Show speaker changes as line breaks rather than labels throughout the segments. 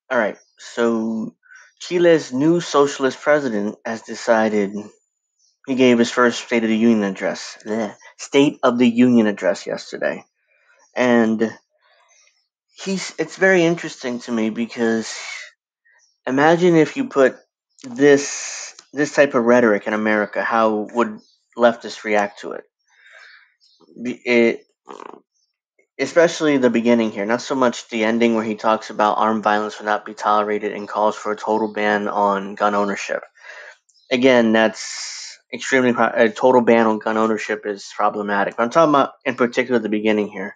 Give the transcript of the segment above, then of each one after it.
All right. So Chile's new socialist president has decided he gave his first State of the Union address yesterday. And he's it's very interesting to me because imagine if you put this type of rhetoric in America, how would leftists react to it? It especially the beginning here, not so much the ending where he talks about armed violence will not be tolerated and calls for a total ban on gun ownership. Again, that's a total ban on gun ownership is problematic. But I'm talking about in particular the beginning here,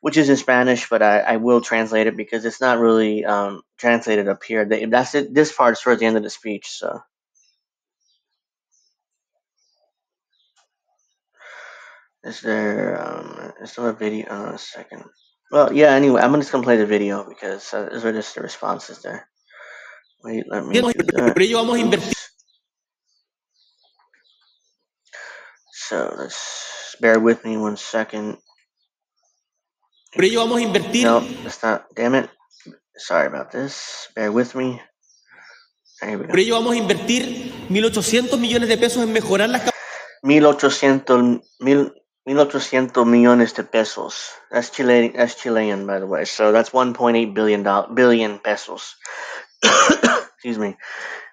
which is in Spanish, but I will translate it because it's not really translated up here. That's it. This part's towards the end of the speech. So is there a video? A second. Well, yeah. Anyway, I'm just gonna play the video because those are just the responses there. Wait, let me do that.
Por ello vamos a invertir.
Oops. So let's bear with me 1 second.
Por ello vamos a invertir.
No, that's not. Damn it. Sorry about this. Bear with me. Here we go.
Por ello vamos a invertir 1.800 millones de pesos en mejorar las
1,800 millones de pesos. That's Chilean, by the way. So that's 1.8 billion pesos. Excuse me.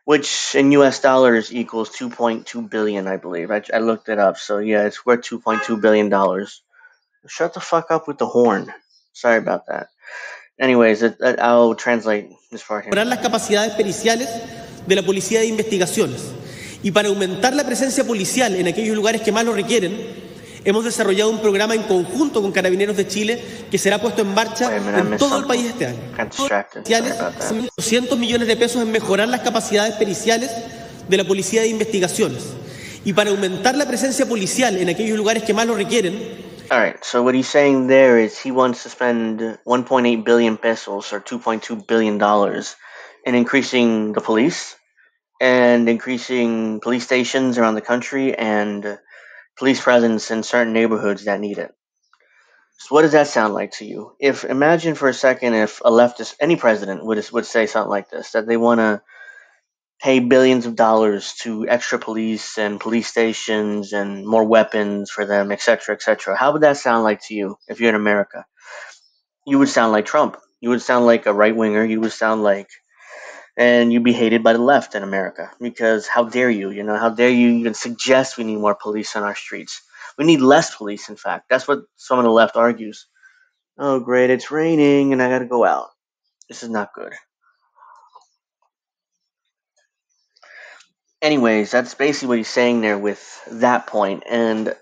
Which in US dollars equals 2.2 billion, I believe. I looked it up. So yeah, it's worth 2.2 billion dollars. Shut the fuck up with the horn. Sorry about that. Anyways, I'll translate this part here.
mejorar las capacidades periciales de la Policía de Investigaciones. Y para aumentar la presencia policial en aquellos lugares que más lo requieren, hemos desarrollado un programa en conjunto con Carabineros de Chile que será puesto en marcha en todo el país este año. 200 millones de pesos en mejorar las capacidades periciales de la Policía de Investigaciones. Y para aumentar la presencia policial en aquellos lugares que más lo requieren.
All right, so what he's saying there is he wants to spend 1.8 billion pesos or 2.2 billion dollars in increasing the police and increasing police stations around the country and police presence in certain neighborhoods that need it. So what does that sound like to you? If imagine for a second if a leftist, any president would say something like this, that they want to pay billions of dollars to extra police and police stations and more weapons for them, etc., etc. How would that sound like to you if you're in America? You would sound like Trump. You would sound like a right winger. You would sound like, and you'd be hated by the left in America because how dare you? You know, how dare you even suggest we need more police on our streets? We need less police, in fact. That's what some of the left argues. Oh, great, it's raining and I gotta go out. This is not good. Anyways, that's basically what he's saying there with that point. And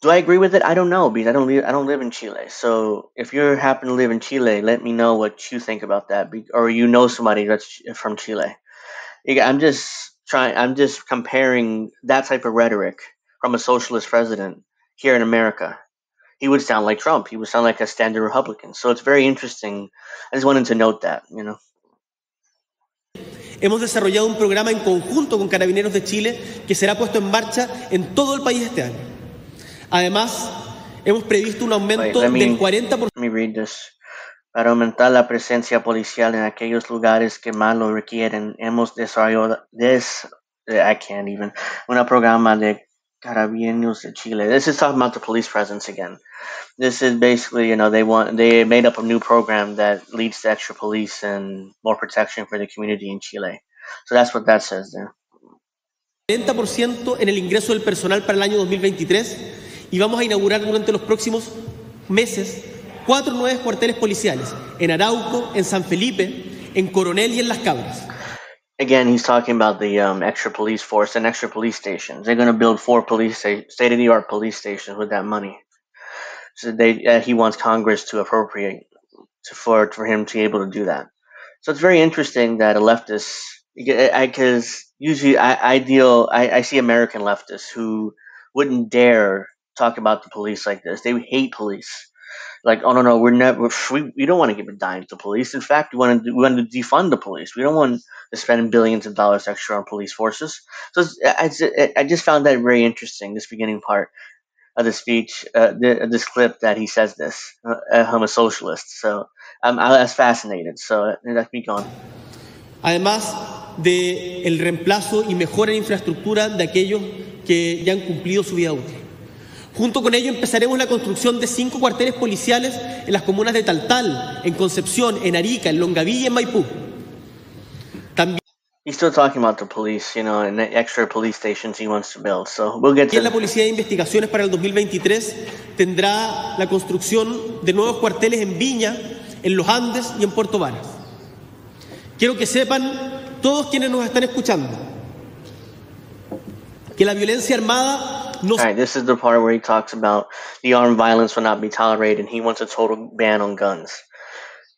do I agree with it? I don't know because I don't live in Chile. So if you happen to live in Chile, let me know what you think about that, or you know somebody that's from Chile. Yeah, I'm just comparing that type of rhetoric from a socialist president here in America. He would sound like Trump. He would sound like a standard Republican. So it's very interesting. I just wanted to note that, you know.
Hemos desarrollado un programa en conjunto con Carabineros de Chile que será puesto en marcha en todo el país este año. Además, hemos previsto un aumento del 40%.
Let me read this. Para aumentar la presencia policial en aquellos lugares que más lo requieren, hemos desarrollado I can't even, un programa de Carabineros de Chile. This is talking about the police presence again. This is basically, you know, they made up a new program that leads to extra police and more protection for the community in Chile. So that's what that says there.
40% en el ingreso del personal para el año 2023 y vamos a inaugurar durante los próximos meses 4 nuevos cuarteles policiales en Arauco, en San Felipe, en Coronel y en Las Cabras.
Again, he's talking about the extra police force and extra police stations. They're going to build 4 state-of-the-art police stations with that money. So he wants Congress to appropriate for him to be able to do that. So it's very interesting that a leftist, because usually I see American leftists who wouldn't dare talk about the police like this. They hate police. Like, oh no, we don't want to give a dime to police. In fact, we want to defund the police. We don't want to spend billions of dollars extra on police forces. So I just found that very interesting. This beginning part. of the speech, this clip that he says this. I'm a socialist, so I was fascinated. So let me go on.
Además de el reemplazo y mejora en infraestructura de aquellos que ya han cumplido su vida útil. Junto con ello empezaremos la construcción de 5 cuarteles policiales en las comunas de Taltal, en Concepción, en Arica, en Longaví y en Maipú. También
He's still talking about the police, and the extra police stations he wants to build. So we'll get to
la Policía de Investigaciones para el 2023 tendrá la construcción de nuevos cuarteles en Viña, en Los Andes y en Puerto Varas. Quiero que sepan todos quienes nos están escuchando que la violencia armada no...
All right, this is the part where he talks about the armed violence will not be tolerated, and he wants a total ban on guns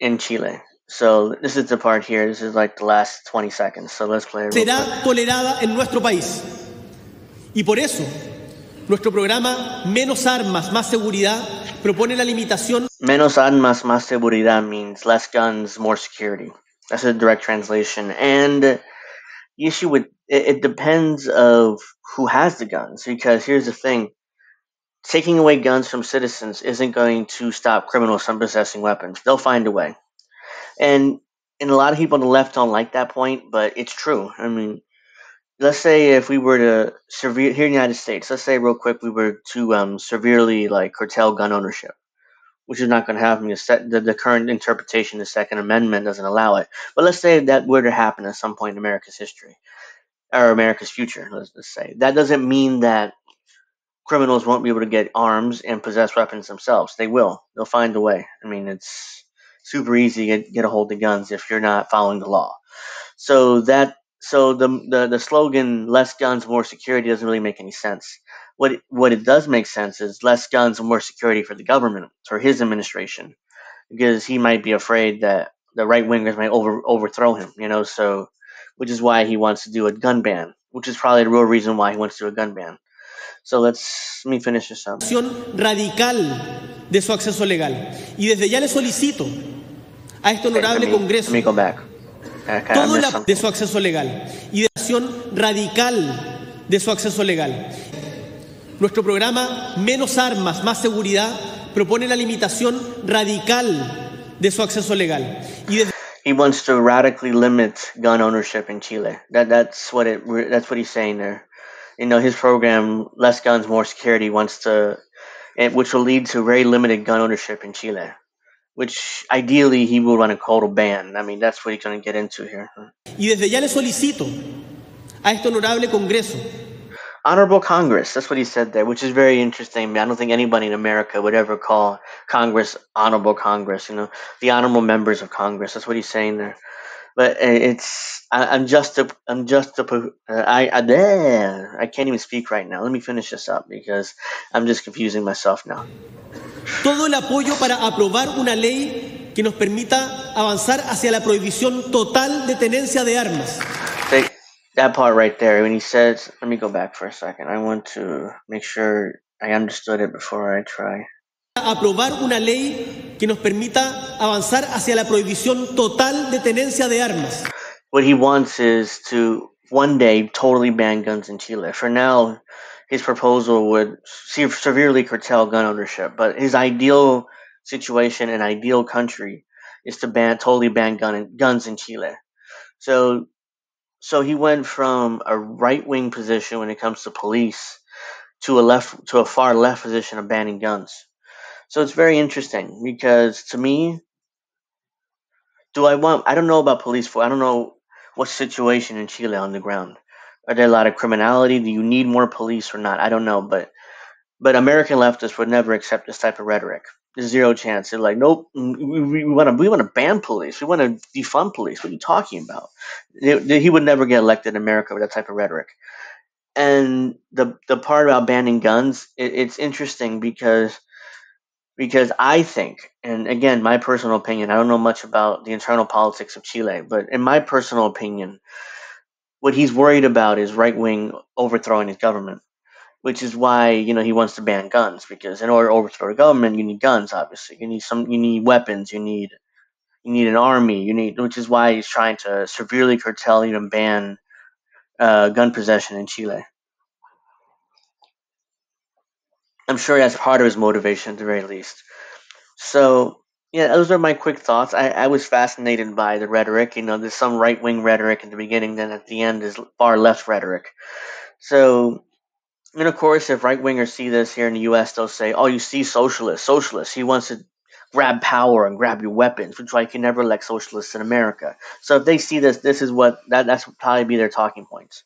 in Chile. So this is the part here. This is like the last 20 seconds. So let's play it real
será
quick.
tolerada en nuestro país. Y por eso, nuestro programa Menos Armas, Más Seguridad propone la limitación...
Menos armas, más seguridad means less guns, more security. That's a direct translation. And the issue with it depends of who has the guns, because here's the thing. Taking away guns from citizens isn't going to stop criminals from possessing weapons. They'll find a way. And a lot of people on the left don't like that point, but it's true. I mean, let's say if we were to here in the United States, let's say real quick we were to severely curtail gun ownership, which is not going to happen. The current interpretation of the Second Amendment doesn't allow it. But let's say that were to happen at some point in America's history or America's future. Let's say that doesn't mean that criminals won't be able to get arms and possess weapons themselves. They will. They'll find a way. I mean, it's super easy to get a hold of guns if you're not following the law. So the slogan "less guns, more security" doesn't really make any sense. What it does make sense is less guns and more security for the government, for his administration, because he might be afraid that the right wingers might overthrow him. So which is why he wants to do a gun ban, which is probably the real reason why he wants to do a gun ban. So let me finish this up.
Radical de su acceso legal. Y desde ya le solicito a este honorable Congreso
let me go back.
todo el de su acceso legal y de acción radical de su acceso legal. Nuestro programa Menos Armas, Más Seguridad propone la limitación radical de su acceso legal. Y
he wants to radically limit gun ownership in Chile. That's what he's saying there. His program, Less Guns, More Security, which will lead to very limited gun ownership in Chile, which ideally he will run a total ban. I mean, that's what he's going to get into here.
Y desde ya le solicito a este honorable Congreso.
Honorable Congress, that's what he said there, which is very interesting. I don't think anybody in America would ever call Congress Honorable Congress, the honorable members of Congress. That's what he's saying there. But I can't even speak right now. Let me finish this up because I'm just confusing myself now.
Todo el apoyo para aprobar una ley que nos permita avanzar hacia la prohibición total de tenencia de armas.
That part right there, when he says, let me go back for a second. I want to make sure I understood it before I try.
Aprobar una ley que nos permita avanzar hacia la prohibición total de tenencia de armas.
What he wants is to one day totally ban guns in Chile. For now, his proposal would severely curtail gun ownership, but his ideal situation and ideal country is to totally ban guns in Chile. So he went from a right-wing position when it comes to police to a far left position of banning guns. So it's very interesting because to me, I don't know about police force. I don't know what situation in Chile on the ground. Are there a lot of criminality? Do you need more police or not? I don't know, but American leftists would never accept this type of rhetoric. There's zero chance. They're like, nope, we want to ban police. We want to defund police. What are you talking about? He would never get elected in America with that type of rhetoric. And the part about banning guns, it's interesting because I think, and again, my personal opinion, I don't know much about the internal politics of Chile, but in my personal opinion, what he's worried about is right-wing overthrowing his government, which is why, he wants to ban guns, because in order to overthrow the government, you need guns, obviously. You need weapons, you need an army, which is why he's trying to severely curtail, even ban gun possession in Chile. I'm sure that's part of his motivation at the very least. So, yeah, those are my quick thoughts. I was fascinated by the rhetoric. You know, there's some right wing rhetoric at the beginning, then at the end is far left rhetoric. So, and of course, if right wingers see this here in the U.S., they'll say, "Oh, you see, socialist. He wants to grab power and grab your weapons, which is why you can never elect socialists in America." So if they see this, this is what that's probably be their talking points.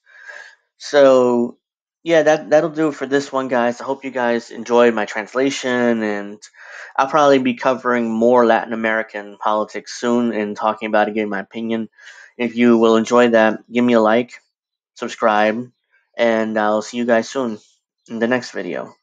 So yeah, that'll do it for this one, guys. I hope you guys enjoyed my translation, and I'll probably be covering more Latin American politics soon and talking about it, getting my opinion. If you will enjoy that, give me a like, subscribe, and I'll see you guys soon in the next video.